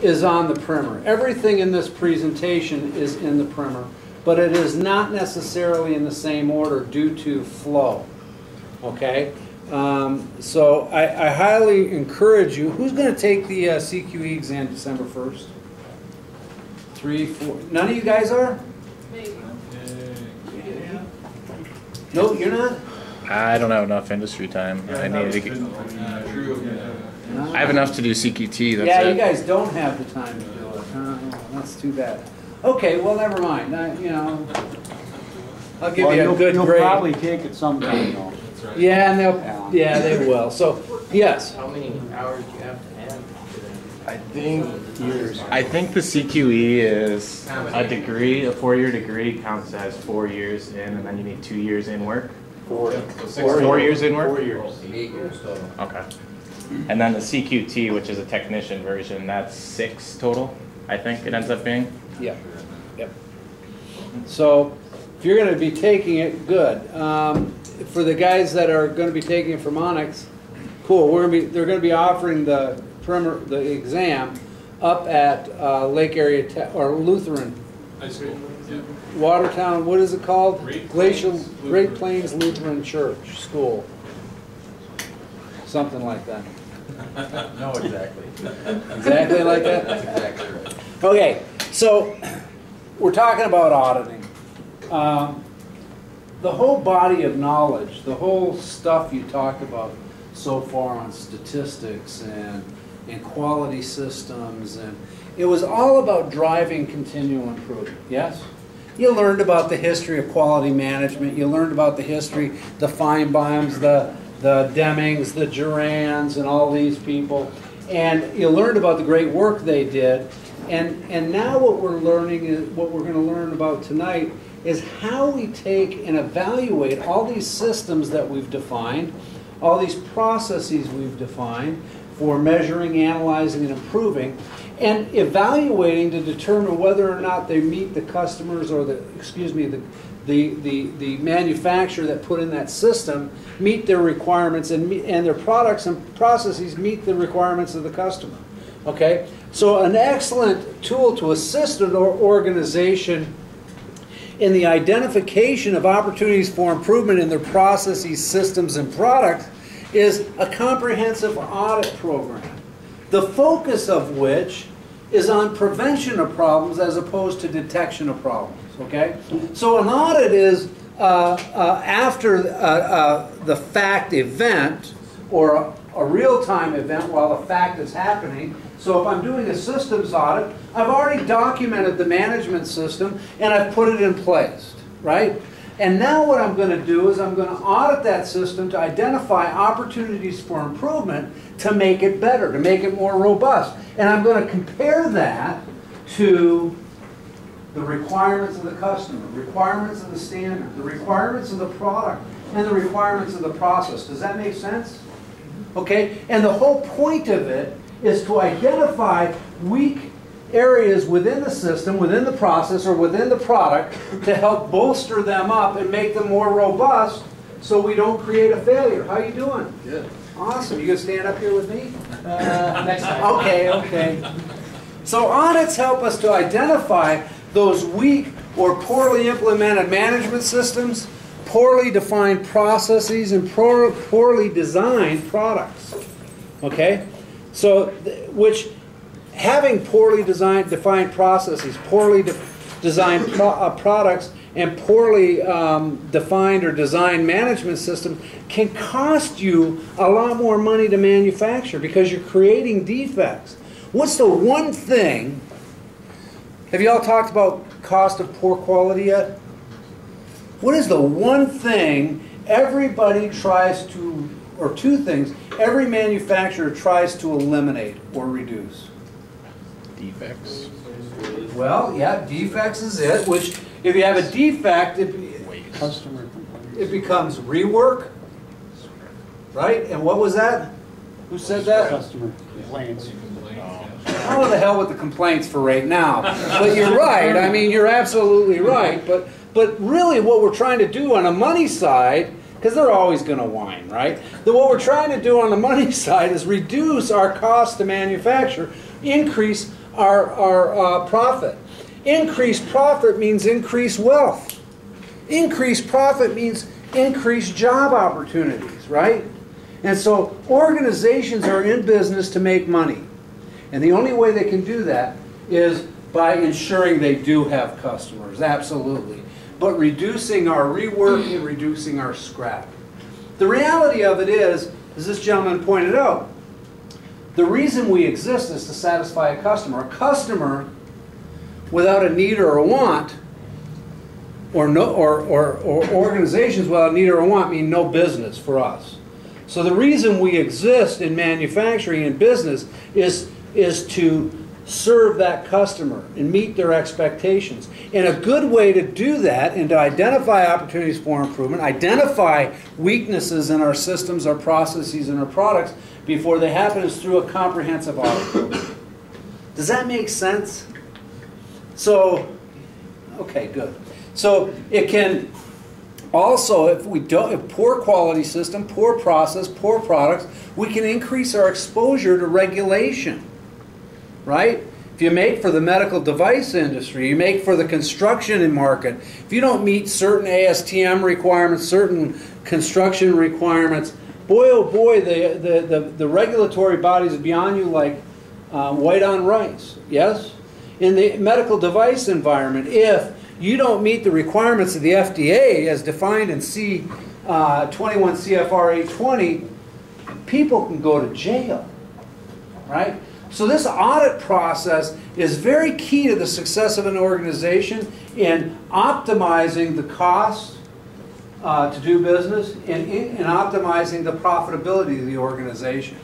is on the primer. Everything in this presentation is in the primer, but it is not necessarily in the same order due to flow. Okay? So I highly encourage you. Who's going to take the CQE exam December 1st? 3, 4. None of you guys are? Maybe. No, you're not? I don't have enough industry time. I need to get. I have enough to do CQT. That's yeah, it. you guys don't have the time to do it. That's too bad. Okay, well, never mind. You know, I'll give you a good you'll grade. You'll probably take it sometime, though. Yeah, and they will. So, yes. How many hours do you have to have? I think the CQE is a degree, a 4-year degree counts as 4 years in, and then you need 2 years in work. 4 years in work? 4 years. 8 years total. Okay. And then the CQT, which is a technician version, that's 6 total, I think it ends up being. Yeah. Yep. So, if you're going to be taking it, good. For the guys that are going to be taking it from Onyx, cool. They're going to be offering the exam up at Lake Area or Lutheran. High school. Yeah. Watertown. What is it called? Great Plains Lutheran Church School. Something like that. No, exactly. Exactly like that? That's exactly right. Okay, so we're talking about auditing. The whole body of knowledge, the whole stuff you talked about so far on statistics and quality systems, and it was all about driving continual improvement, yes? You learned about the history of quality management, you learned about the history, the Feinbaums, the Demings, the Durans, and all these people, and you learned about the great work they did, and now what we're learning is, what we're going to learn about tonight is how we take and evaluate all these systems that we've defined, all these processes we've defined for measuring, analyzing, and improving, and evaluating to determine whether or not they meet the customers or the manufacturer that put in that system meet their requirements and their products and processes meet the requirements of the customer. Okay, so an excellent tool to assist an organization in the identification of opportunities for improvement in their processes, systems, and products is a comprehensive audit program, the focus of which is on prevention of problems as opposed to detection of problems. Okay, so an audit is after the fact event or a real-time event while the fact is happening. So if I'm doing a systems audit, I've already documented the management system and I've put it in place, right? And now what I'm going to do is I'm going to audit that system to identify opportunities for improvement to make it better, to make it more robust. And I'm going to compare that to the requirements of the customer, requirements of the standard, the requirements of the product, and the requirements of the process. Does that make sense? Okay? And the whole point of it is to identify weak areas within the system, within the process, or within the product to help bolster them up and make them more robust so we don't create a failure. How you doing? Good. Awesome. You gonna stand up here with me? Next time. Okay, okay. So audits help us to identify those weak or poorly implemented management systems, poorly defined processes, and poorly designed products. Okay? So, which having poorly defined processes, poorly designed products, and poorly defined or designed management system can cost you a lot more money to manufacture because you're creating defects. What's the one thing, have you all talked about cost of poor quality yet? What is the one thing everybody tries to, or two things, every manufacturer tries to eliminate or reduce? Defects. Well, yeah, defects is it, which if you have a defect, it becomes rework, right? And what was that? Who said that? Customer complaints. How the hell with the complaints for right now? But you're right. I mean, you're absolutely right. But really what we're trying to do on a money side, because they're always going to whine, right? What we're trying to do on the money side is reduce our cost to manufacture, increase our profit. Increased profit means increased wealth. Increased profit means increased job opportunities, right? And so organizations are in business to make money. And the only way they can do that is by ensuring they do have customers, absolutely. But reducing our rework and reducing our scrap. The reality of it is, as this gentleman pointed out, the reason we exist is to satisfy a customer. A customer without a need or a want, or organizations without a need or a want mean no business for us. So the reason we exist in manufacturing and business is to serve that customer and meet their expectations. And a good way to do that and to identify opportunities for improvement, identify weaknesses in our systems, our processes, and our products before they happen is through a comprehensive audit program. Does that make sense? So, okay, good. So it can also, if poor quality system, poor process, poor products, we can increase our exposure to regulation. Right? If you make for the medical device industry, you make for the construction market, if you don't meet certain ASTM requirements, certain construction requirements, boy oh boy, the regulatory bodies beyond you like white on rice. Yes? In the medical device environment, if you don't meet the requirements of the FDA as defined in 21 CFR 820, people can go to jail. Right? So this audit process is very key to the success of an organization in optimizing the cost to do business and optimizing the profitability of the organization.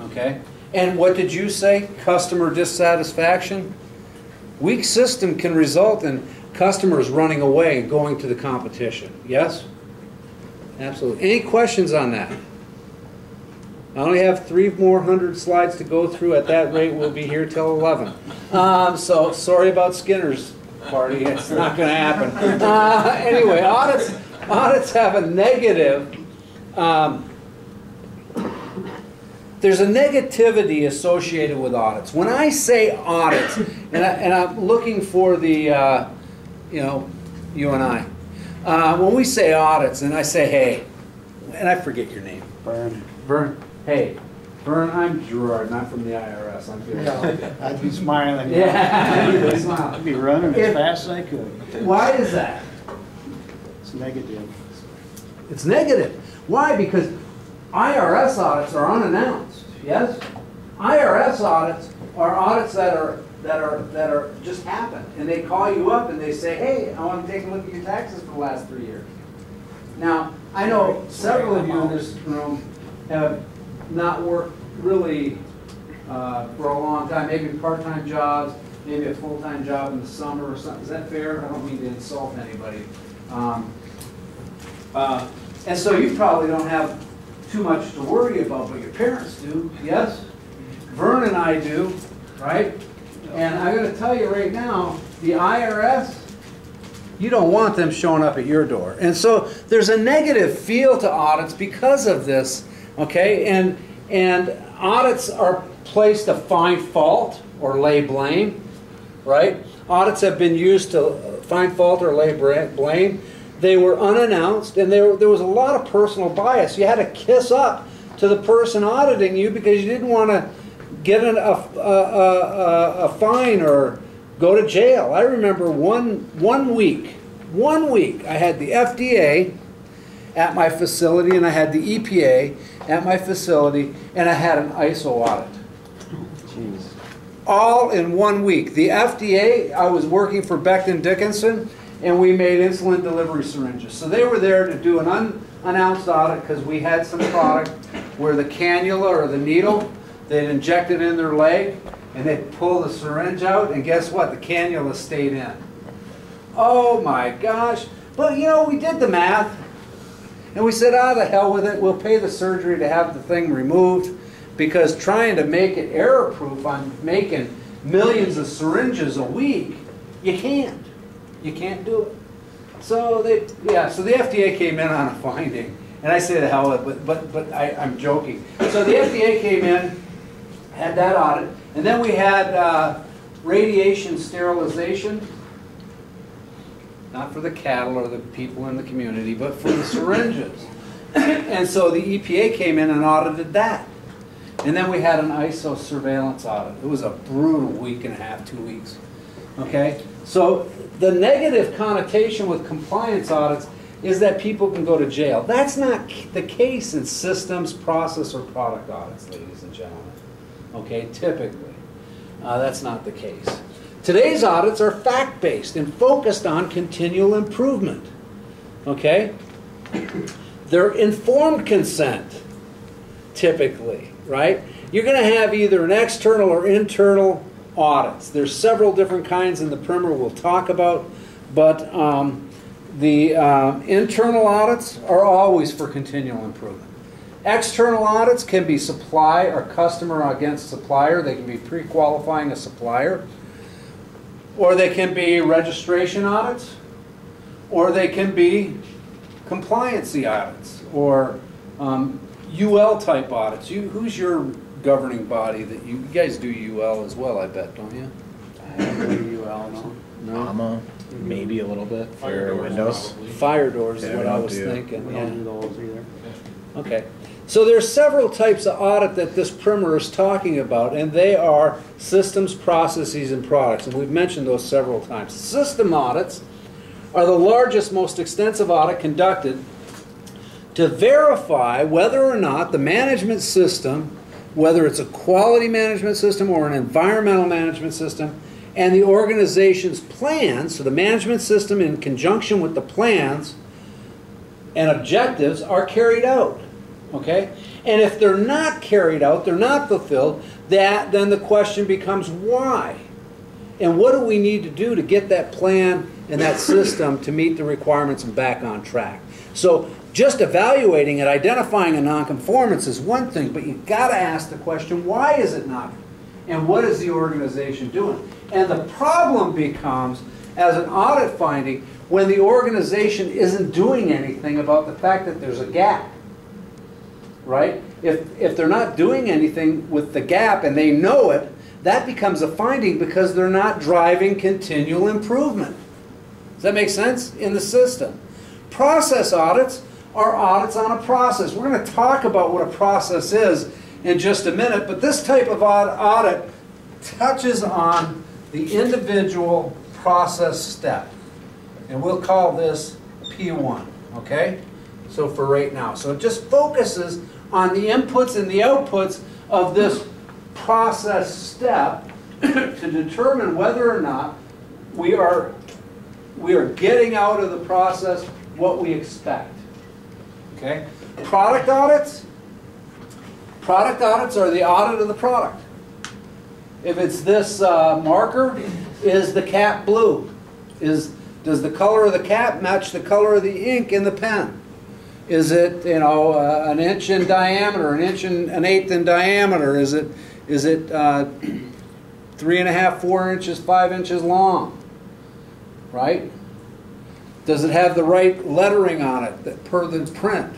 Okay? And what did you say? Customer dissatisfaction? Weak system can result in customers running away and going to the competition. Yes? Absolutely. Any questions on that? I only have 300 more slides to go through. At that rate, we'll be here till 11. So sorry about Skinner's party. It's not going to happen. Anyway, audits have a negative. There's a negativity associated with audits. When I say audits, and I'm looking for the, you and I. When we say audits, and I say, hey, and I forget your name. Vern. Hey, Vern, I'm Gerard, not from the IRS. I'm good. I'd be smiling. Yeah, you'd be smiling. I'd be running as fast as I could. Why is that? It's negative. It's negative. Why? Because IRS audits are unannounced. Yes, IRS audits are audits that are just happen, and they call you up and they say, "Hey, I want to take a look at your taxes for the last 3 years." Now, I know several of you in this room have not worked really for a long time, maybe part-time jobs, maybe a full-time job in the summer or something. Is that fair? I don't mean to insult anybody. And so you probably don't have too much to worry about, but your parents do, yes? Vern and I do, right? And I'm going to tell you right now, the IRS, you don't want them showing up at your door. And so there's a negative feel to audits because of this. Okay, and audits are placed to find fault or lay blame, right? Audits have been used to find fault or lay blame. They were unannounced, and there was a lot of personal bias. You had to kiss up to the person auditing you because you didn't want to get a fine or go to jail. I remember one week, I had the FDA at my facility, and I had the EPA at my facility, and I had an ISO audit. Jeez. All in 1 week. The FDA, I was working for Becton Dickinson, and we made insulin delivery syringes. So they were there to do an unannounced audit because we had some product where the cannula or the needle, they'd inject it in their leg, and they'd pull the syringe out, and guess what? The cannula stayed in. Oh my gosh. But we did the math. And we said, the hell with it. We'll pay the surgery to have the thing removed because trying to make it error-proof on making millions of syringes a week, you can't. You can't do it. So the FDA came in on a finding. And I say the hell with it, but I'm joking. So the FDA came in, had that audit, And then we had radiation sterilization, not for the cattle or the people in the community, but for the syringes. And so the EPA came in and audited that. And then we had an ISO surveillance audit. It was a brutal week and a half, 2 weeks. Okay? So the negative connotation with compliance audits is that people can go to jail. That's not the case in systems, process, or product audits, ladies and gentlemen. Okay? Typically. That's not the case. Today's audits are fact-based and focused on continual improvement. Okay? They're informed consent, typically, right? You're going to have either an external or internal audits. There's several different kinds in the primer we'll talk about, but the internal audits are always for continual improvement. External audits can be supply or customer against supplier. They can be pre-qualifying a supplier. Or they can be registration audits. Or they can be compliancy audits. Or UL type audits. Who's your governing body that you guys do UL as well, I bet, don't you? I don't do UL, no. AMA, maybe a little bit Fire for doors, Windows. probably. Fire doors is Yeah, what we I don't was do- thinking. We Yeah. don't do those either. Okay. So there's several types of audit that this primer is talking about, and they are systems, processes, and products. And we've mentioned those several times. System audits are the largest, most extensive audit conducted to verify whether or not the management system, whether it's a quality management system or an environmental management system, and the organization's plans, so the management system in conjunction with the plans and objectives are carried out. Okay? And if they're not carried out, they're not fulfilled, then the question becomes why? And what do we need to do to get that plan and that system to meet the requirements and back on track? So just evaluating it, identifying a nonconformance is one thing, but you've got to ask the question, why is it not? And what is the organization doing? And the problem becomes, as an audit finding, when the organization isn't doing anything about the fact that there's a gap. Right? If they're not doing anything with the gap and they know it, that becomes a finding because they're not driving continual improvement. Does that make sense? In the system. Process audits are audits on a process. We're going to talk about what a process is in just a minute, but this type of audit touches on the individual process step. And we'll call this P1, okay? So for right now. So it just focuses on the inputs and the outputs of this process step to determine whether or not we are getting out of the process what we expect. Okay? Product audits. Product audits are the audit of the product. If it's this marker, is the cap blue? Does the color of the cap match the color of the ink in the pen? Is it, you know, an inch in diameter, an inch and an eighth in diameter? Is it 3.5, 4 inches, 5 inches long? Right? Does it have the right lettering on it that per the print?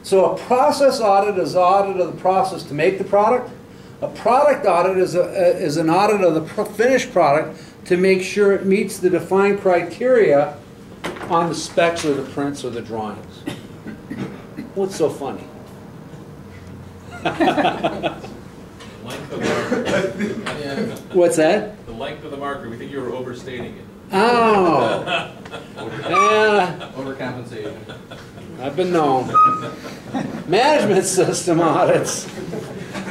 So a process audit is audit of the process to make the product. A product audit is an audit of the finished product to make sure it meets the defined criteria on the specs or the prints or the drawings. What's so funny? Length of the marker. Yeah, What's that? the length of the marker. We think you were overstating it. Oh, yeah, Overcompensation. I've been known. Management system audits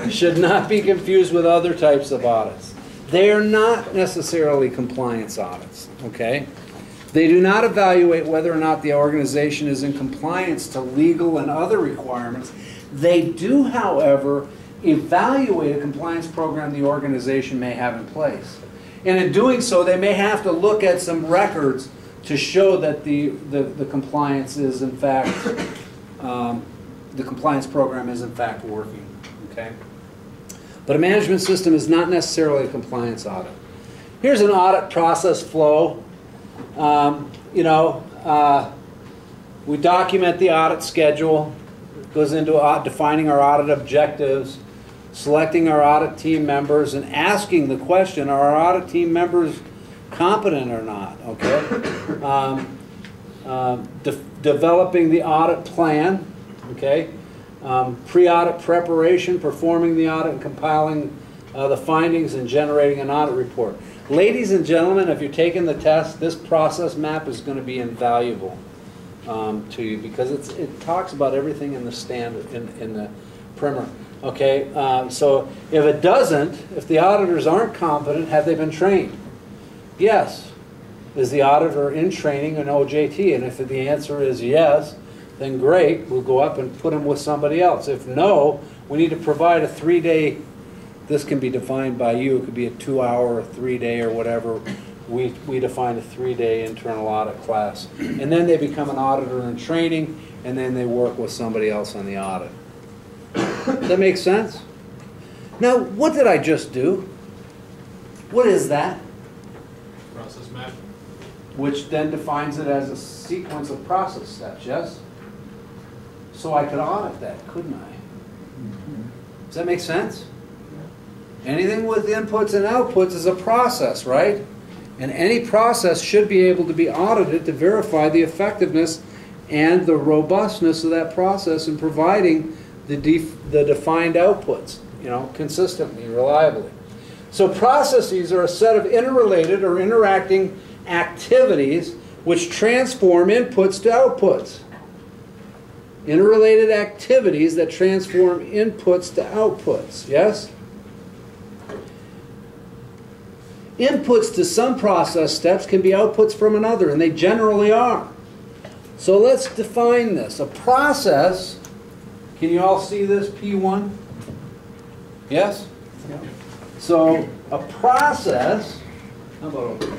should not be confused with other types of audits. They are not necessarily compliance audits, okay? They do not evaluate whether or not the organization is in compliance to legal and other requirements. They do, however, evaluate a compliance program the organization may have in place. And in doing so, they may have to look at some records to show that the compliance is in fact, the compliance program is in fact working, okay? But a management system is not necessarily a compliance audit. Here's an audit process flow. We document the audit schedule. It goes into defining our audit objectives, selecting our audit team members and asking the question, are our audit team members competent or not, okay? Developing the audit plan, okay? Pre-audit preparation, performing the audit and compiling the findings and generating an audit report. Ladies and gentlemen, if you're taking the test, this process map is going to be invaluable to you because it talks about everything in the standard, in the primer. Okay, so if it doesn't, if the auditors aren't competent, have they been trained? Yes. Is the auditor in training in OJT? And if the answer is yes, then great, we'll go up and put them with somebody else. If no, we need to provide a 3-day, this can be defined by you, it could be a 2-hour, 3-day, or whatever. We define a 3-day internal audit class. And then they become an auditor in training, and then they work with somebody else on the audit. That makes sense? Now, what did I just do? What is that? Process map. Which then defines it as a sequence of process steps, yes? So I could audit that, couldn't I? Does that make sense? Anything with inputs and outputs is a process, right? And any process should be able to be audited to verify the effectiveness and the robustness of that process in providing the defined outputs, you know, consistently, reliably. So processes are a set of interrelated or interacting activities which transform inputs to outputs. Interrelated activities that transform inputs to outputs, yes? Inputs to some process steps can be outputs from another, and they generally are. So let's define this. A process, can you all see this, P1? Yes? Yeah. So a process, how about over here?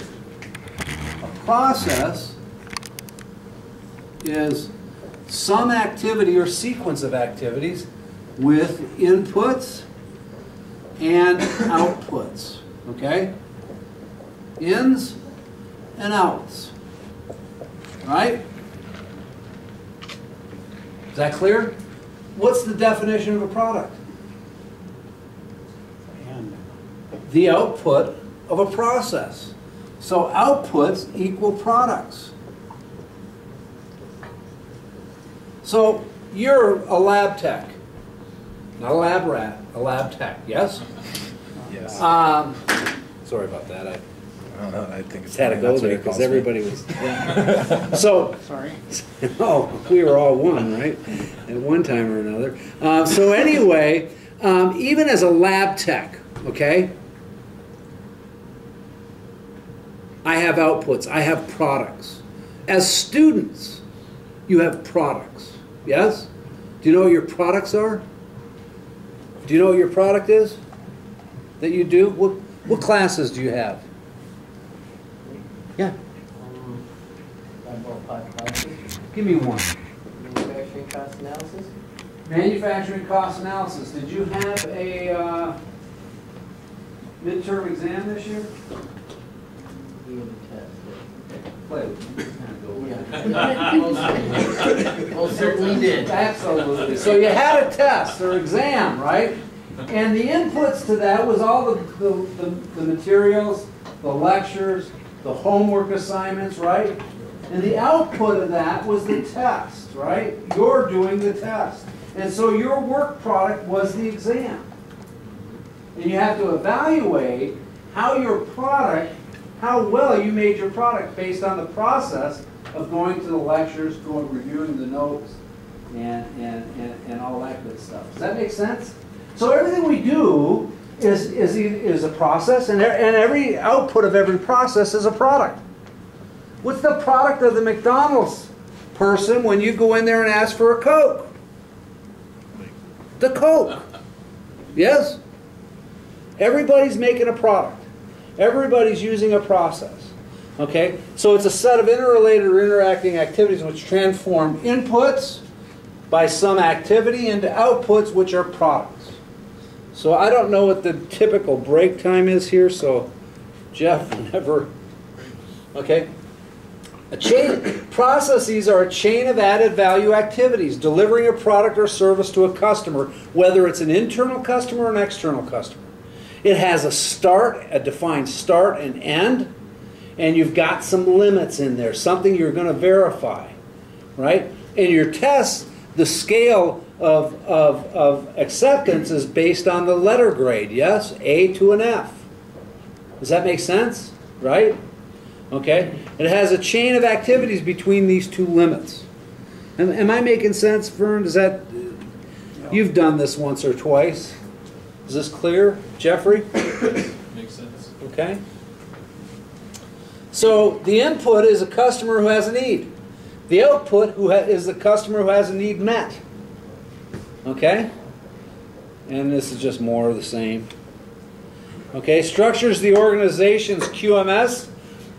A process is some activity or sequence of activities with inputs and outputs, okay? Ins and outs, right? Is that clear? What's the definition of a product? And The output of a process. So outputs equal products. So you're a lab tech, not a lab rat, a lab tech, yes? Yes. Sorry about that. I I don't know. I think it's just had to go that's what there it calls because me. everybody was. So, sorry. oh, we were all one, right? At one time or another. So anyway, even as a lab tech, okay, I have outputs, I have products. As students, you have products, yes? Do you know what your products are? Do you know what your product is that you do? What classes do you have? Yeah, About 5 classes. give me one. Manufacturing cost analysis. Manufacturing cost analysis. Did you have a midterm exam this year? Unit test. Play with me. Yeah. Most certainly did. Absolutely. So you had a test or exam, right? And the inputs to that was all the materials, the lectures, the homework assignments, right? And the output of that was the test, right? You're doing the test. And so your work product was the exam. And you have to evaluate how your product, how well you made your product based on the process of going to the lectures, reviewing the notes, and all that good stuff. Does that make sense? So everything we do is a process, and every output of every process is a product. What's the product of the McDonald's person when you go in there and ask for a Coke? The Coke. Yes? Everybody's making a product. Everybody's using a process. Okay? So it's a set of interrelated or interacting activities which transform inputs by some activity into outputs which are products. So I don't know what the typical break time is here, so Jeff, whenever. Okay? Processes are a chain of added value activities, delivering a product or service to a customer, whether it's an internal customer or an external customer. It has a start, a defined start and end, and you've got some limits in there, something you're going to verify, right? In your tests, the scale of acceptance is based on the letter grade, yes? A to an F. Does that make sense? Right? Okay? It has a chain of activities between these two limits. Am I making sense, Vern? Does that... You've done this once or twice. Is this clear? Jeffrey? Makes sense. Okay? So the input is a customer who has a need. The output is the customer who has a need met. Okay? And this is just more of the same. Okay, structures the organization's QMS.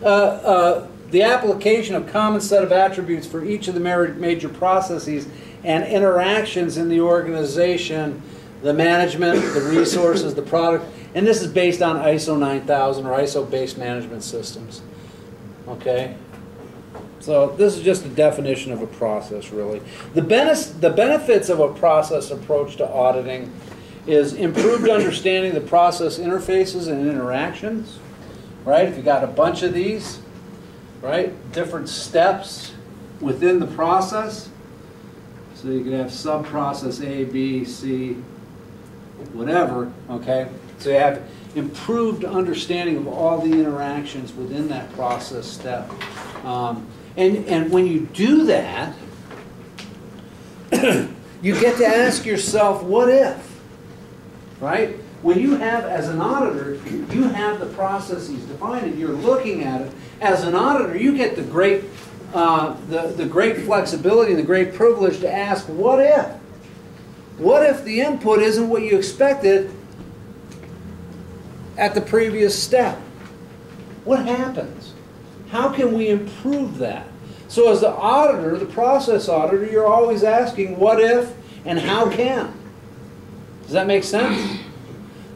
The application of common set of attributes for each of the major processes and interactions in the organization, the management, the resources, the product. And this is based on ISO 9000 or ISO-based management systems. Okay? So this is just a definition of a process, really. The benefits of a process approach to auditing is improved understanding of the process interfaces and interactions, right? If you got a bunch of these, right? Different steps within the process. So you could have sub-process A, B, C, whatever, okay? So you have improved understanding of all the interactions within that process step. And when you do that, you get to ask yourself, what if? Right? When you have, as an auditor, you have the processes defined and you're looking at it. As an auditor, you get the great flexibility and the great privilege to ask, what if? What if the input isn't what you expected at the previous step? What happens? How can we improve that? So as the auditor, the process auditor, you're always asking, what if and how can? Does that make sense?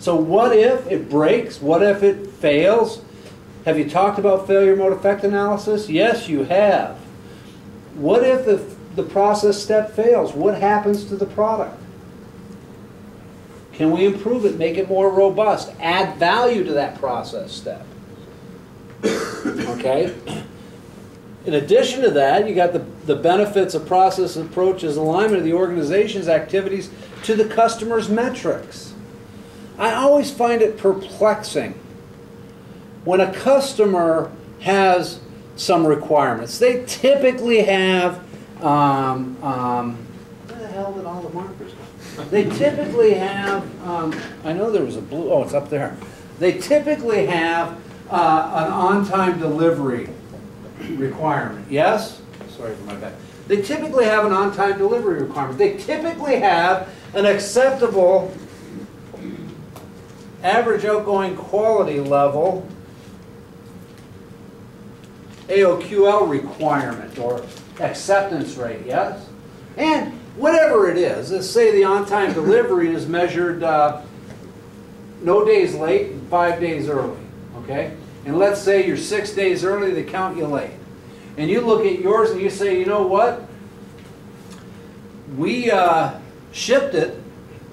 So what if it breaks? What if it fails? Have you talked about failure mode effect analysis? Yes, you have. What if the process step fails? What happens to the product? Can we improve it, make it more robust, add value to that process step? Okay? In addition to that, you got the benefits of process approaches, alignment of the organization's activities to the customer's metrics. I always find it perplexing when a customer has some requirements. They typically have, where the hell did all the markers go? They typically have, I know there was a blue, oh, it's up there. They typically have an on-time delivery requirement. Yes? Sorry for my bad. They typically have an on-time delivery requirement. They typically have an acceptable average outgoing quality level AOQL requirement or acceptance rate, yes? And whatever it is, let's say the on-time delivery is measured no days late and 5 days early, okay? And let's say you're 6 days early, they count you late. And you look at yours and you say, you know what? We shipped it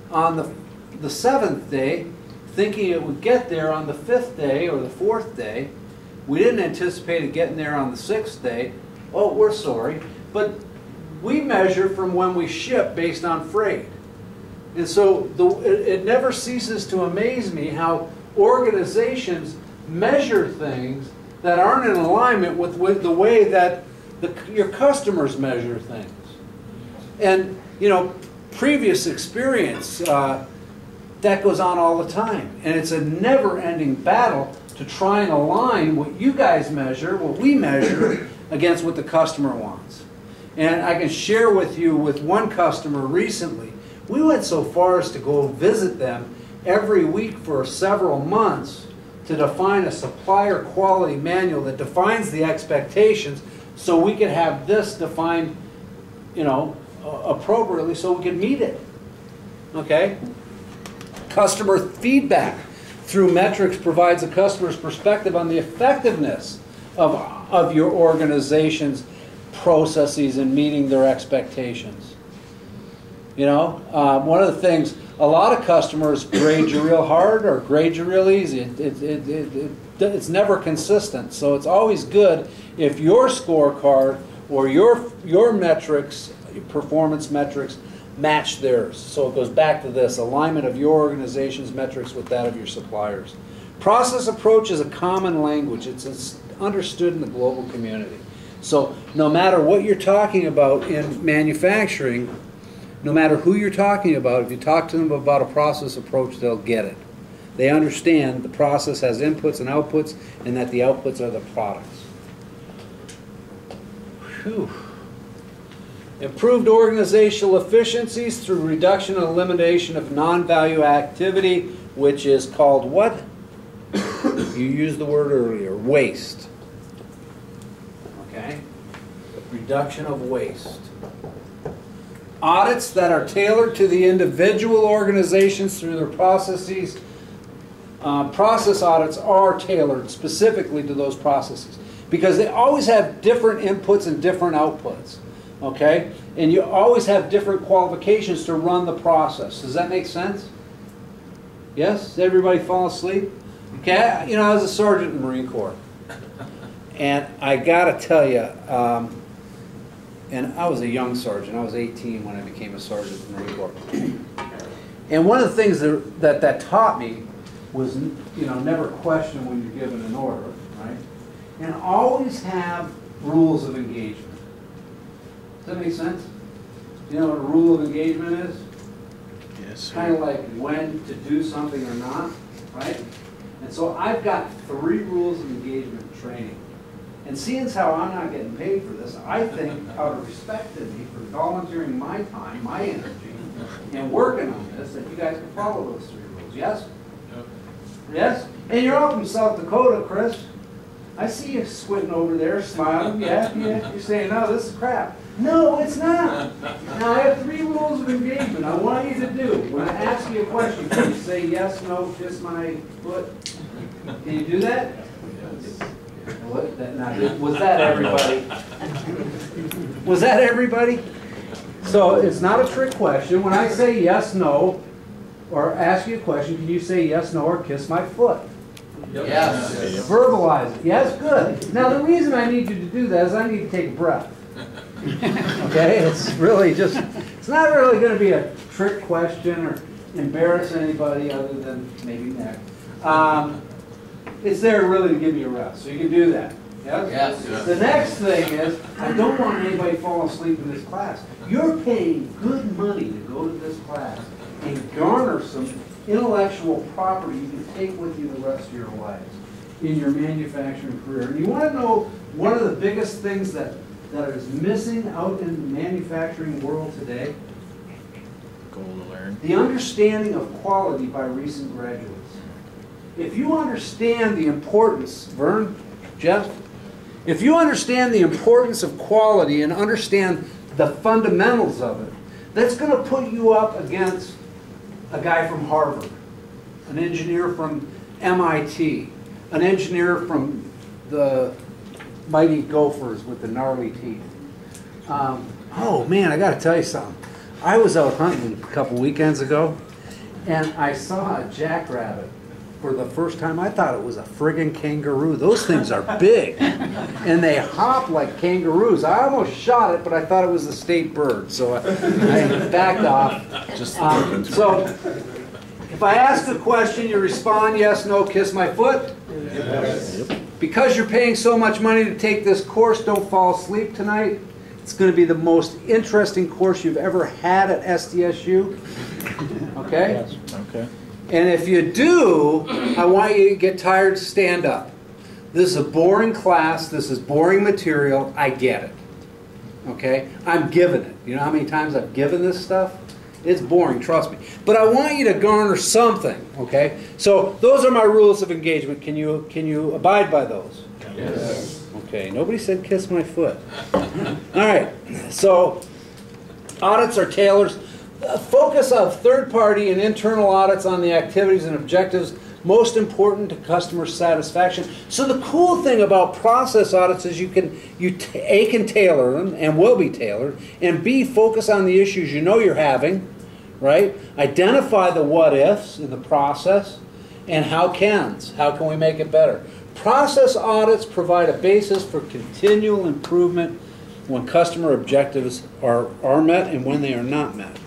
on the 7th day, thinking it would get there on the 5th day or the 4th day. We didn't anticipate it getting there on the 6th day. Oh, we're sorry. But we measure from when we ship based on freight. And so it never ceases to amaze me how organizations measure things that aren't in alignment with the way that your customers measure things. And, you know, previous experience, that goes on all the time. And it's a never-ending battle to try and align what you guys measure, what we measure, against what the customer wants. And I can share with you with one customer recently, we went so far as to go visit them every week for several months to define a supplier quality manual that defines the expectations so we could have this defined, you know, appropriately so we could meet it. Okay? Customer feedback through metrics provides a customer's perspective on the effectiveness of your organization's processes and meeting their expectations. You know, one of the things, a lot of customers grade you real hard or grade you real easy. It's never consistent. So it's always good if your scorecard or your metrics, performance metrics, match theirs. So it goes back to this, alignment of your organization's metrics with that of your suppliers. Process approach is a common language. It's understood in the global community. So no matter what you're talking about in manufacturing, no matter who you're talking about, if you talk to them about a process approach, they'll get it. They understand the process has inputs and outputs, and that the outputs are the products. Whew. Improved organizational efficiencies through reduction and elimination of non-value activity, which is called what? You used the word earlier, waste. Okay? Reduction of waste. Audits that are tailored to the individual organizations through their processes. Process audits are tailored specifically to those processes because they always have different inputs and different outputs. Okay? And you always have different qualifications to run the process. Does that make sense? Yes? Did everybody fall asleep? Okay? You know, I was a sergeant in the Marine Corps. And I got to tell you, and I was a young sergeant. I was 18 when I became a sergeant in the Marine Corps. And one of the things that taught me was, you know, never question when you're given an order, right? And always have rules of engagement. Does that make sense? You know what a rule of engagement is? Yes, sir. Kind of like when to do something or not, right? And so I've got 3 rules of engagement training. And seeing as how I'm not getting paid for this, I think out of respect to me for volunteering my time, my energy, and working on this, that you guys can follow those 3 rules. Yes? Yep. Yes? And you're all from South Dakota, Chris. I see you squinting over there, smiling. Yeah, yeah. You're saying, no, this is crap. No, it's not. Now, I have 3 rules of engagement I want you to do. When I ask you a question, can you say yes, no, kiss my foot? Can you do that? What? Now, was that everybody? Was that everybody? So it's not a trick question. When I say yes, no, or ask you a question, can you say yes, no, or kiss my foot? Yep. Yes. Verbalize it. Yes, good. Now the reason I need you to do that is I need to take a breath. Okay? It's really just, it's not really going to be a trick question or embarrass anybody other than maybe Nick. It's there really to give you a rest. So you can do that. Yes? Yes. The next thing is, I don't want anybody falling asleep in this class. You're paying good money to go to this class and garner some intellectual property you can take with you the rest of your lives in your manufacturing career. And you want to know one of the biggest things that is missing out in the manufacturing world today? Goal to learn. The understanding of quality by recent graduates. If you understand the importance, Vern, Jeff, if you understand the importance of quality and understand the fundamentals of it, that's going to put you up against a guy from Harvard, an engineer from MIT, an engineer from the mighty Gophers with the gnarly teeth. Oh man, I got to tell you something. I was out hunting a couple weekends ago, and I saw a jackrabbit for the first time. I thought it was a friggin' kangaroo. Those things are big, and they hop like kangaroos. I almost shot it, but I thought it was a state bird, so I backed off. So, if I ask a question, you respond yes, no, kiss my foot. Yes. Because you're paying so much money to take this course, don't fall asleep tonight. It's going to be the most interesting course you've ever had at SDSU. Okay? Okay. And if you do, I want you to get tired, stand up. This is a boring class. This is boring material. I get it. Okay? I'm giving it. You know how many times I've given this stuff? It's boring, trust me. But I want you to garner something. Okay? So those are my rules of engagement. Can you abide by those? Yes. Okay, nobody said kiss my foot. All right, so audits are tailored. Focus of third-party and internal audits on the activities and objectives most important to customer satisfaction. So the cool thing about process audits is you can tailor them, and will be tailored, and B, focus on the issues you know you're having, right? Identify the what ifs in the process, and how can we make it better. Process audits provide a basis for continual improvement when customer objectives are met and when they are not met.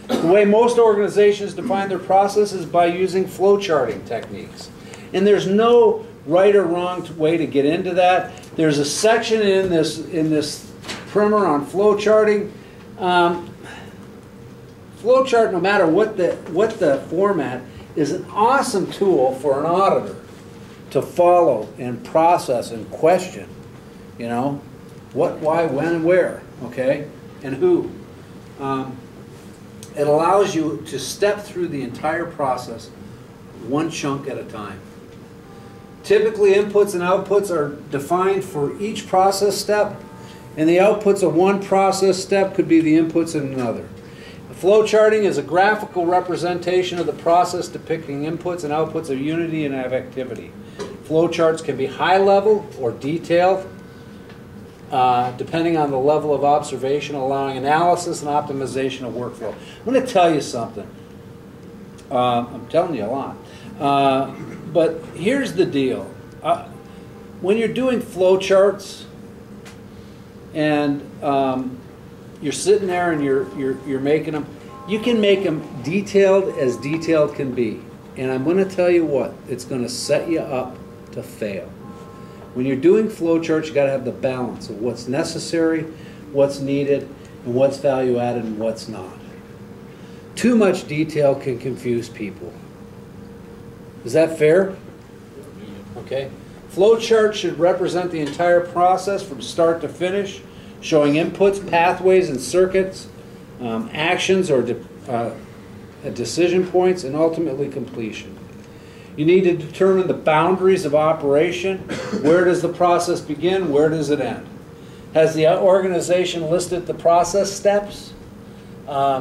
The way most organizations define their process is by using flow charting techniques. And there's no right or wrong way to get into that. There's a section in this primer on flow charting. Flow chart, no matter what the format, is an awesome tool for an auditor to follow and process and question, you know, what, why, when, and where, okay, and who. It allows you to step through the entire process one chunk at a time. Typically, inputs and outputs are defined for each process step, and the outputs of one process step could be the inputs in another. Flow charting is a graphical representation of the process depicting inputs and outputs of unity and of activity. Flow charts can be high level or detailed, depending on the level of observation, allowing analysis and optimization of workflow. I'm going to tell you something. I'm telling you a lot. But here's the deal. When you're doing flow charts and you're sitting there and you're making them, you can make them detailed as detailed can be. And I'm going to tell you what, it's going to set you up to fail. When you're doing flow charts, you got to have the balance of what's necessary, what's needed, and what's value added and what's not. Too much detail can confuse people. Is that fair? Okay. Flow charts should represent the entire process from start to finish, showing inputs, pathways, and circuits, actions or decision points, and ultimately completion. You need to determine the boundaries of operation. Where does the process begin? Where does it end? Has the organization listed the process steps?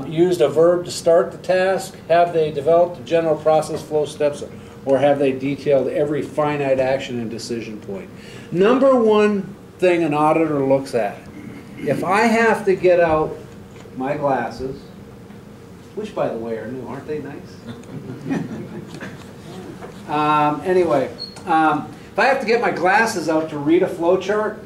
Used a verb to start the task? Have they developed the general process flow steps? Or have they detailed every finite action and decision point? Number one thing an auditor looks at. If I have to get out my glasses, which by the way are new, aren't they nice? Anyway, if I have to get my glasses out to read a flow chart,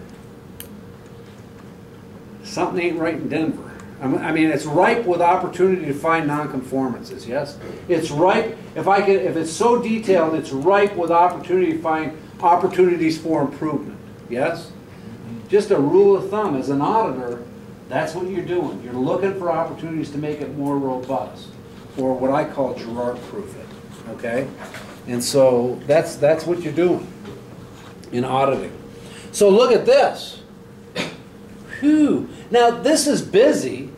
something ain't right in Denver. I mean, it's ripe with opportunity to find nonconformances, yes? It's ripe, if it's so detailed, it's ripe with opportunity to find opportunities for improvement, yes? Just a rule of thumb, as an auditor, that's what you're doing. You're looking for opportunities to make it more robust, or what I call Gerard-proof it, okay? And so that's what you're doing in auditing. So look at this. Whew. Now this is busy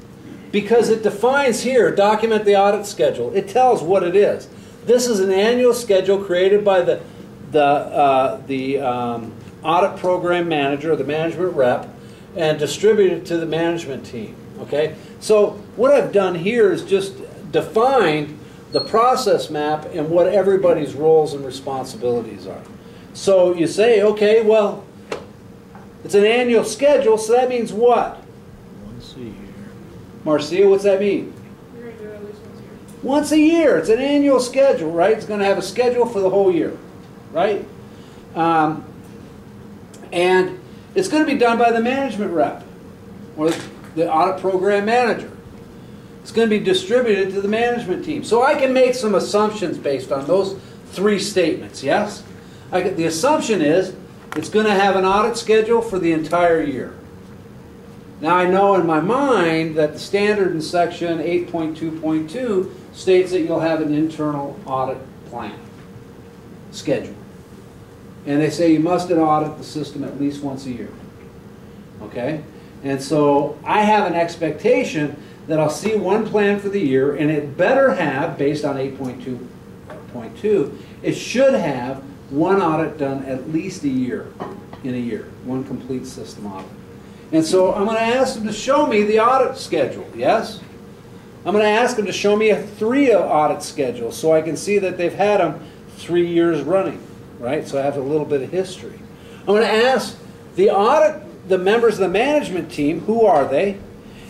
because it defines here, document the audit schedule. It tells what it is. This is an annual schedule created by the audit program manager, or the management rep, and distributed to the management team. Okay? So what I've done here is just define the process map and what everybody's roles and responsibilities are. So you say, okay, well, it's an annual schedule, so that means what? Once a year. Marcia, what's that mean? You're going to do it at least once a year. Once a year. It's an annual schedule, right? It's going to have a schedule for the whole year, right? And it's going to be done by the management rep or the audit program manager. It's going to be distributed to the management team. So I can make some assumptions based on those three statements, yes? The assumption is it's going to have an audit schedule for the entire year. Now I know in my mind that the standard in section 8.2.2 states that you'll have an internal audit plan schedule. And they say you must audit the system at least once a year. Okay? And so I have an expectation that I'll see one plan for the year, and it better have, based on 8.2.2, it should have one audit done at least a year, in a year, one complete system audit. And so I'm going to ask them to show me the audit schedule, yes? I'm going to ask them to show me a 3 audit schedule so I can see that they've had them 3 years running, right? So I have a little bit of history. I'm going to ask the members of the management team, who are they?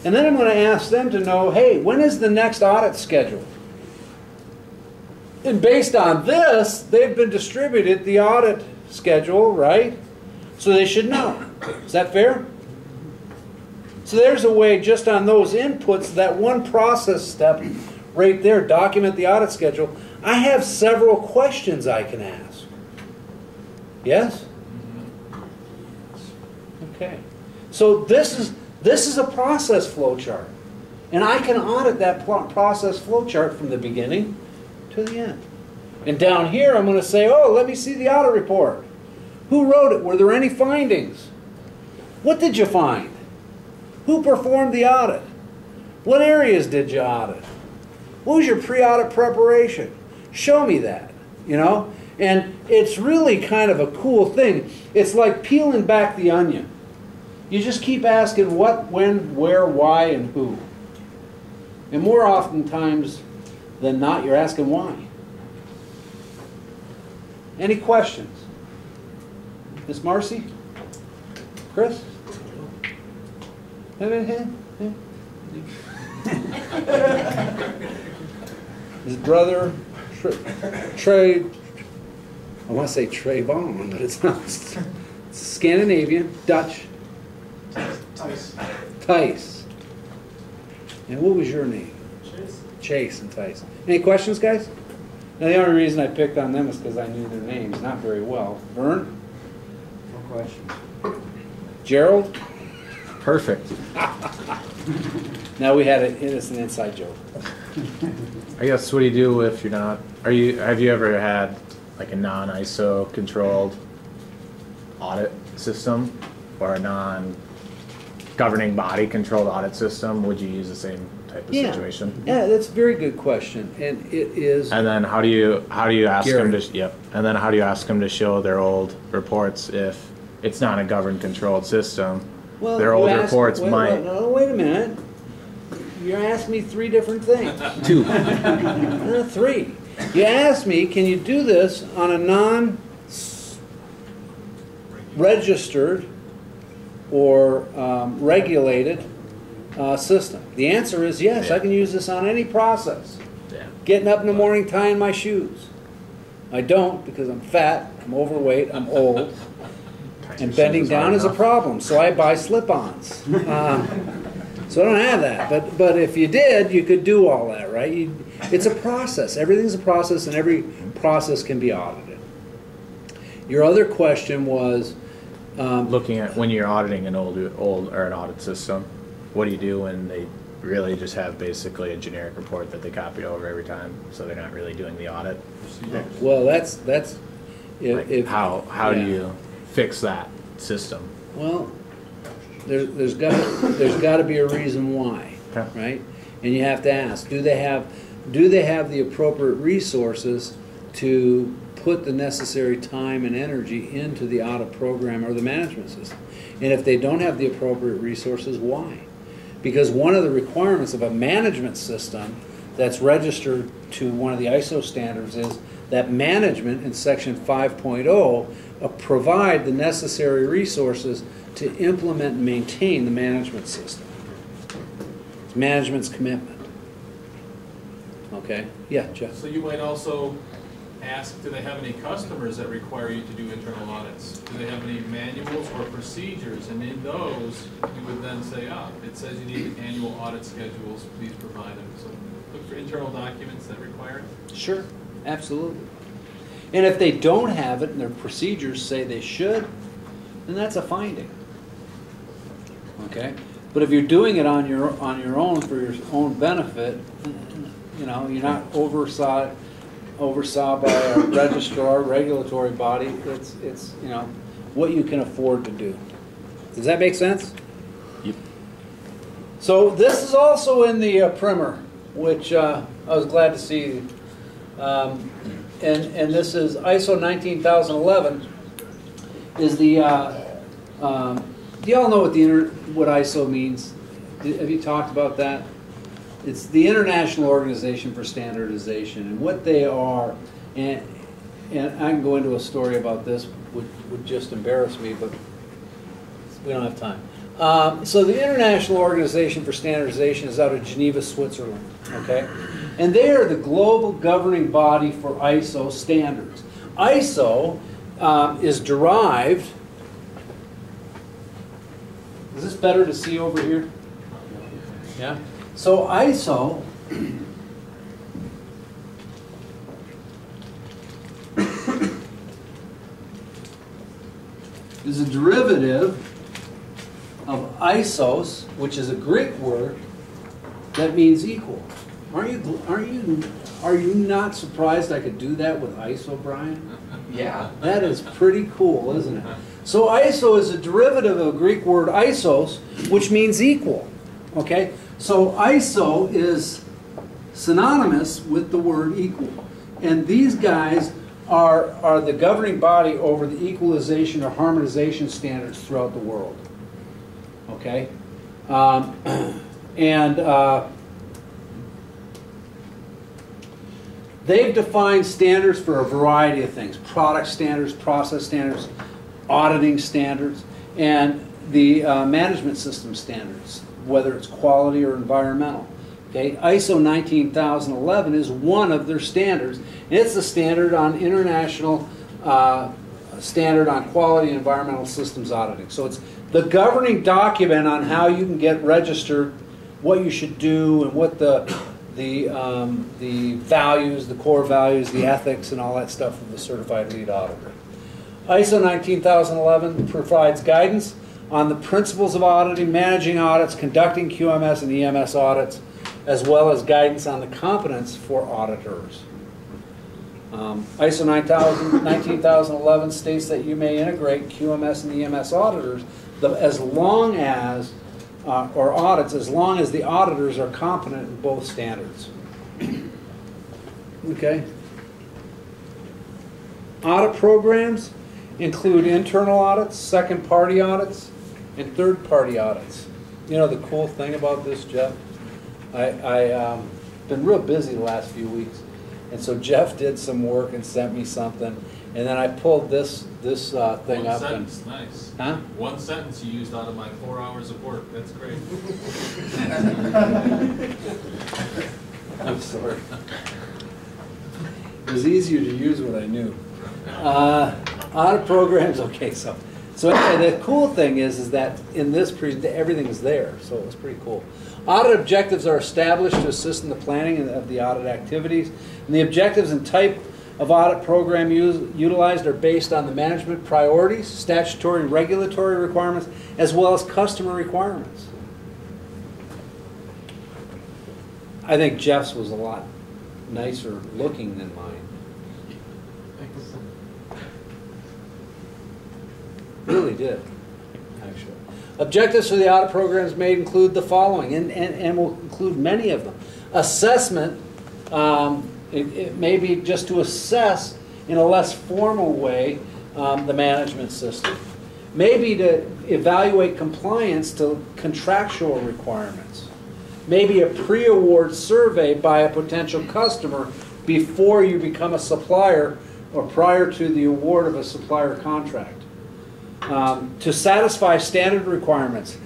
And then I'm going to ask them to know, hey, when is the next audit scheduled? And based on this, they've been distributed the audit schedule, right? So they should know. Is that fair? So there's a way, just on those inputs, that one process step right there, document the audit schedule. I have several questions I can ask. Yes? Okay. So this is a process flow chart. And I can audit that process flow chart from the beginning to the end. And down here I'm going to say, oh, let me see the audit report. Who wrote it? Were there any findings? What did you find? Who performed the audit? What areas did you audit? What was your pre-audit preparation? Show me that, you know? And it's really kind of a cool thing. It's like peeling back the onion. You just keep asking what, when, where, why, and who. And more oftentimes than not, you're asking why. Any questions? Miss Marcy? Chris? His brother, Trey, I want to say Trayvon, but it's not. It's Scandinavian, Dutch. Tice. And what was your name? Chase. Chase and Tice. Any questions, guys? Now, the only reason I picked on them is because I knew their names not very well. Vern? No questions. Gerald? Perfect. Now we had it as an inside joke. I guess what do you do if you're not? Have you ever had like a non-ISO controlled audit system or a non-governing body controlled audit system? Would you use the same type of situation? Yeah, that's a very good question, and it is. And then how do you ask them Gary. to? Yep. And then how do you ask them to show their old reports if it's not a governed controlled system? Well, their you old asked- reports wait, might. No, wait a minute. You're asking me three different things. 2. Three. You asked me, can you do this on a non-registered or regulated system? The answer is yes. I can use this on any process. Yeah. Getting up in the morning, tying my shoes. I don't because I'm fat, I'm overweight, I'm old, and bending down is a problem. So I buy slip-ons. So I don't have that. But if you did, you could do all that, right? It's a process. Everything's a process, and every process can be audited. Your other question was Looking at when you're auditing an old or an audit system, what do you do when they really just have basically a generic report that they copy over every time, so they're not really doing the audit? well, that's Like, how do you fix that system? Well, there's got to be a reason why, Okay. right? And you have to ask: do they have the appropriate resources to put the necessary time and energy into the audit program or the management system? And if they don't have the appropriate resources, why? Because one of the requirements of a management system that's registered to one of the ISO standards is that management in section 5.0 provide the necessary resources to implement and maintain the management system. It's management's commitment. Okay? Yeah, Jeff. So you might also ask, do they have any customers that require you to do internal audits? Do they have any manuals or procedures? And in those, you would then say, it says you need annual audit schedules, please provide them. So look for internal documents that require it. Sure, absolutely. And if they don't have it and their procedures say they should, then that's a finding. Okay? But if you're doing it on your own for your own benefit, you know, you're not oversaw by a registrar, regulatory body. It's you know what you can afford to do. Does that make sense? Yep. So this is also in the primer, which I was glad to see. And this is ISO 19011. Is the do y'all know what ISO means? Have you talked about that? It's the International Organization for Standardization, and what they are, and and I can go into a story about this, would just embarrass me, but we don't have time. So the International Organization for Standardization is out of Geneva, Switzerland, okay? And they are the global governing body for ISO standards. ISO is derived, is this better to see over here? Yeah? So ISO is a derivative of isos, which is a Greek word that means equal. Are you not surprised I could do that with ISO, Brian? Yeah. That is pretty cool, isn't it? So ISO is a derivative of the Greek word isos, which means equal. Okay? So ISO is synonymous with the word equal. And these guys are the governing body over the equalization or harmonization standards throughout the world. Okay? They've defined standards for a variety of things: product standards, process standards, auditing standards, and the management system standards, whether it's quality or environmental. Okay? ISO 19011 is one of their standards. It's a standard on international standard on quality and environmental systems auditing. So it's the governing document on how you can get registered, what you should do, and what the values, the core values, the ethics, and all that stuff of the certified lead auditor. ISO 19011 provides guidance on the principles of auditing, managing audits, conducting QMS and EMS audits, as well as guidance on the competence for auditors. ISO 19011 states that you may integrate QMS and EMS auditors as long as, or audits, as long as the auditors are competent in both standards. Okay? Audit programs include internal audits, second-party audits, and third-party audits. You know the cool thing about this, Jeff? I've been real busy the last few weeks, and so Jeff did some work and sent me something, and then I pulled this thing up. One sentence, nice. Huh? One sentence you used out of my 4 hours of work. That's great. I'm sorry. It was easier to use what I knew. Audit programs, okay, so anyway, the cool thing is that in this everything's there, so it was pretty cool. Audit objectives are established to assist in the planning of the audit activities, and the objectives and type of audit program utilized are based on the management priorities, statutory and regulatory requirements, as well as customer requirements. I think Jeff's was a lot nicer looking than mine. Really did, actually. Objectives for the audit programs may include the following, and will include many of them. Assessment, it may be just to assess in a less formal way the management system. Maybe to evaluate compliance to contractual requirements. Maybe a pre-award survey by a potential customer before you become a supplier or prior to the award of a supplier contract. To satisfy standard requirements,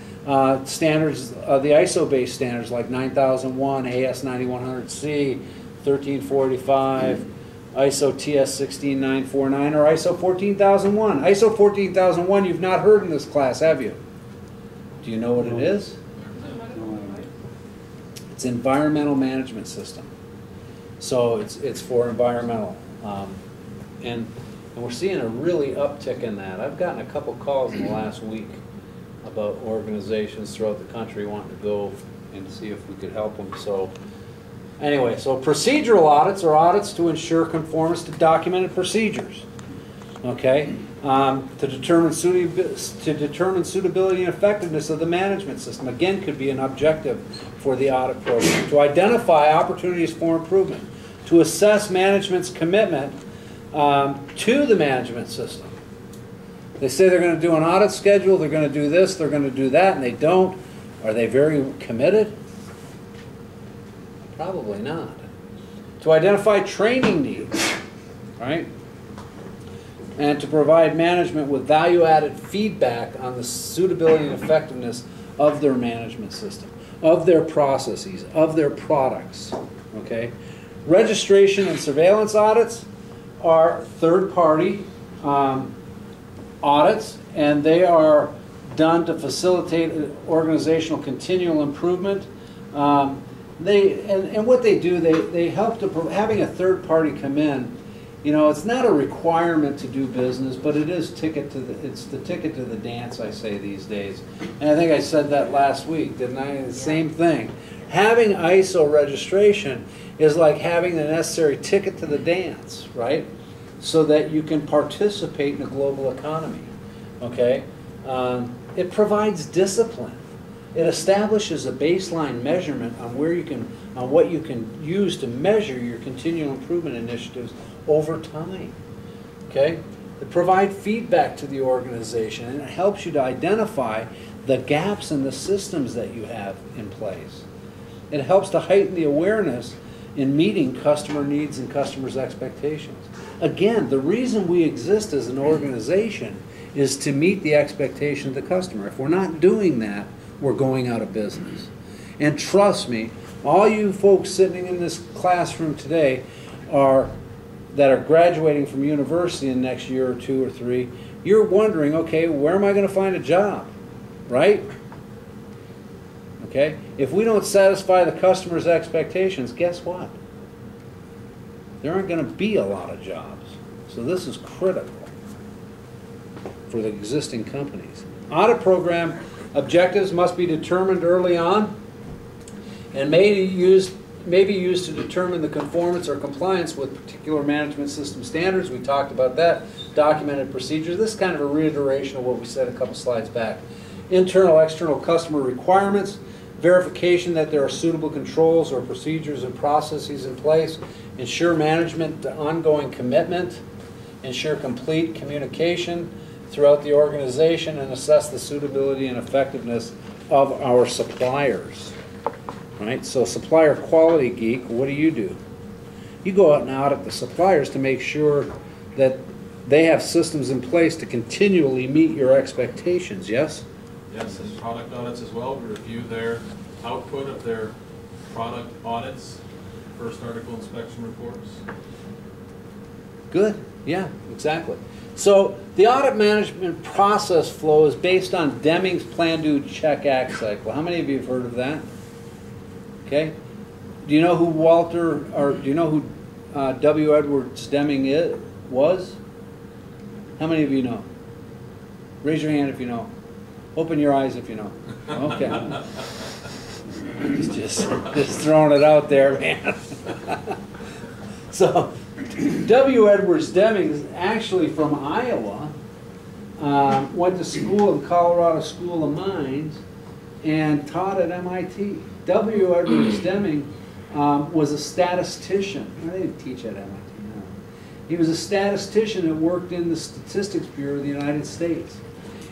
standards, the ISO-based standards like 9001, AS 9100C, 1345, ISO TS 16949, or ISO 14001. ISO 14001 you've not heard in this class, have you? Do you know what it is? It's environmental management system. So it's for environmental. And we're seeing a really uptick in that. I've gotten a couple calls in the last week about organizations throughout the country wanting to go and see if we could help them. So anyway, so procedural audits are audits to ensure conformance to documented procedures. Okay? To determine suitability and effectiveness of the management system. Again, could be an objective for the audit program. To identify opportunities for improvement. To assess management's commitment to the management system. They say they're going to do an audit schedule, they're going to do this, they're going to do that, and they don't. Are they very committed? Probably not. To identify training needs, right? and to provide management with value-added feedback on the suitability and effectiveness of their management system, of their processes, of their products. Okay? Registration and surveillance audits are third-party audits, and they are done to facilitate organizational continual improvement. And what they do, they help to, having a third party come in, you know, it's not a requirement to do business, but it is it's the ticket to the dance, I say these days. And I think I said that last week, didn't I? The same thing. Having ISO registration is like having the necessary ticket to the dance, right? So that you can participate in the global economy, okay? It provides discipline. It establishes a baseline measurement on where you can, on what you can use to measure your continual improvement initiatives over time. Okay? It provides feedback to the organization, and it helps you to identify the gaps in the systems that you have in place. It helps to heighten the awareness in meeting customer needs and customers' expectations. Again, the reason we exist as an organization is to meet the expectation of the customer. If we're not doing that, we're going out of business. And trust me, all you folks sitting in this classroom today that are graduating from university in the next year or 2 or 3, you're wondering, okay, where am I going to find a job? Right? Okay? If we don't satisfy the customer's expectations, guess what? There aren't going to be a lot of jobs. So this is critical for the existing companies. Audit program objectives must be determined early on and may be used to determine the conformance or compliance with particular management system standards. We talked about that. Documented procedures. This is kind of a reiteration of what we said a couple slides back. Internal, external customer requirements. Verification that there are suitable controls or procedures and processes in place. Ensure management ongoing commitment. Ensure complete communication throughout the organization, and assess the suitability and effectiveness of our suppliers. Right? So supplier quality geek, what do? You go out and audit the suppliers to make sure that they have systems in place to continually meet your expectations, yes? Yes, and product audits as well, we review their output of their product audits, first article inspection reports. Good, yeah, exactly. So the audit management process flow is based on Deming's Plan, Do, Check, Act cycle. How many of you have heard of that? Okay. Do you know who W. Edwards Deming was? How many of you know? Raise your hand if you know. Open your eyes if you know. Okay. just throwing it out there, man. So W. Edwards Deming is actually from Iowa, went to school in Colorado School of Mines, and taught at MIT. W. Edwards Deming was a statistician. Well, they didn't teach at MIT, no. He was a statistician that worked in the Statistics Bureau of the United States.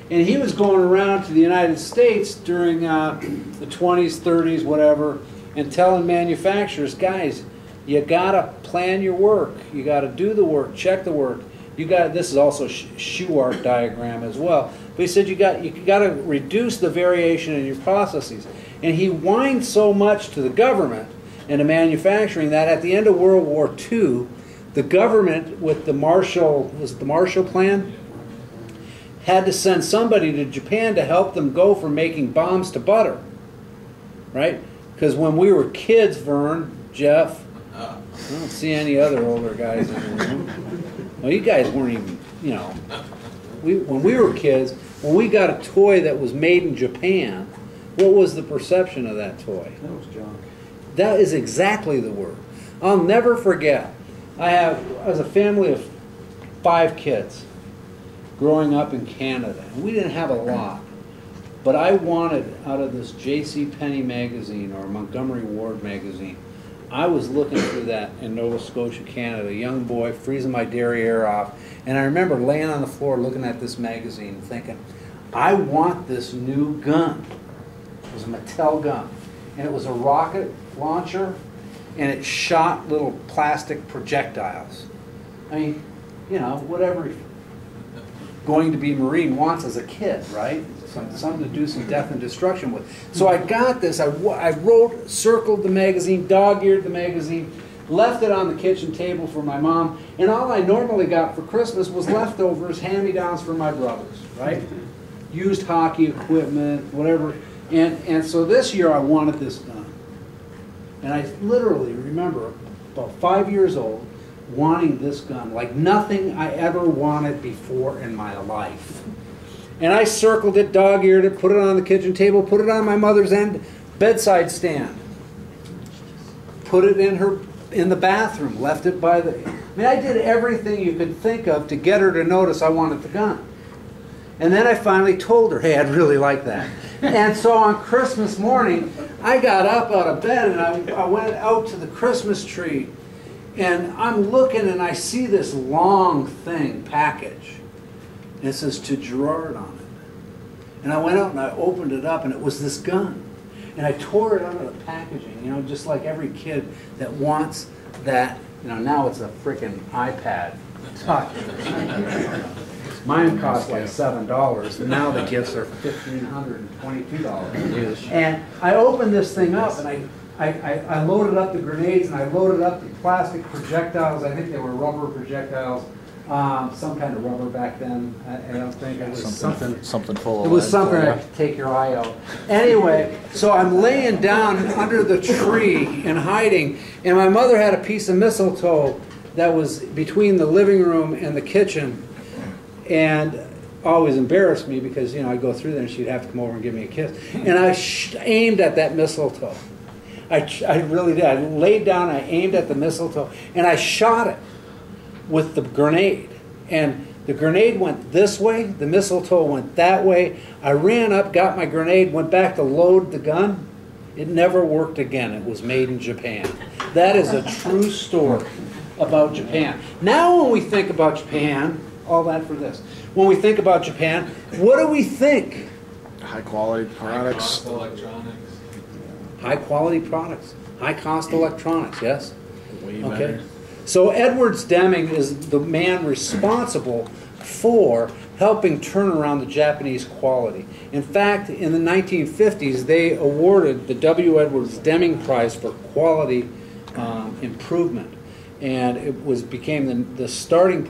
And he was going around to the United States during the 20s, 30s, whatever, and telling manufacturers, guys, you gotta plan your work. You gotta do the work, check the work. This is also Shewhart diagram as well. But he said you gotta reduce the variation in your processes. And he whined so much to the government and to manufacturing that at the end of World War II, the government with the Marshall Plan, had to send somebody to Japan to help them go from making bombs to butter. Right? Because when we were kids, Vern, Jeff, I don't see any other older guys in the room. Well, you guys weren't even, you know. When we were kids, when we got a toy that was made in Japan, what was the perception of that toy? That was junk. That is exactly the word. I'll never forget. I was a family of 5 kids growing up in Canada. And we didn't have a lot. But I wanted, out of this J.C. Penney magazine or Montgomery Ward magazine, I was looking through that in Nova Scotia, Canada, a young boy freezing my derriere off. And I remember laying on the floor looking at this magazine thinking, I want this new gun. It was a Mattel gun. And it was a rocket launcher, and it shot little plastic projectiles. I mean, you know, whatever going to be Marine wants as a kid, right? Something to do some death and destruction with. So I got this. I wrote, circled the magazine, dog-eared the magazine, left it on the kitchen table for my mom, and all I normally got for Christmas was leftovers, hand-me-downs for my brothers, right? Used hockey equipment, whatever. And so this year I wanted this gun. And I literally remember, about 5 years old, wanting this gun like nothing I ever wanted before in my life. And I circled it, dog-eared it, put it on the kitchen table, put it on my mother's bedside stand. Put it in the bathroom, left it by the... I mean, I did everything you could think of to get her to notice I wanted the gun. And then I finally told her, hey, I'd really like that. And so on Christmas morning, I got up out of bed and I went out to the Christmas tree. And I'm looking and I see this long thing, package. And it says, to Gerard on it. And I went out and I opened it up and it was this gun. And I tore it out of the packaging, you know, just like every kid that wants that. You know, now it's a freaking iPad Touch. Mine cost like $7, and now the gifts are $1,522. And I opened this thing up, and I loaded up the grenades, and I loaded up the plastic projectiles. I think they were rubber projectiles, some kind of rubber back then. I don't think it was something full. It was something that could take your eye out. Anyway, so I'm laying down under the tree and hiding, and my mother had a piece of mistletoe that was between the living room and the kitchen, and always embarrassed me because, you know, I'd go through there and she'd have to come over and give me a kiss. And I aimed at that mistletoe. I really did. I laid down, I aimed at the mistletoe, and I shot it with the grenade. And the grenade went this way, the mistletoe went that way. I ran up, got my grenade, went back to load the gun. It never worked again. It was made in Japan. That is a true story about Japan. Now when we think about Japan, all that for this. When we think about Japan, what do we think? High quality products. High-cost electronics. High quality products. High cost electronics, yes? Way Okay. better. So Edwards Deming is the man responsible for helping turn around the Japanese quality. In fact, in the 1950s, they awarded the W. Edwards Deming Prize for quality improvement. And it became the starting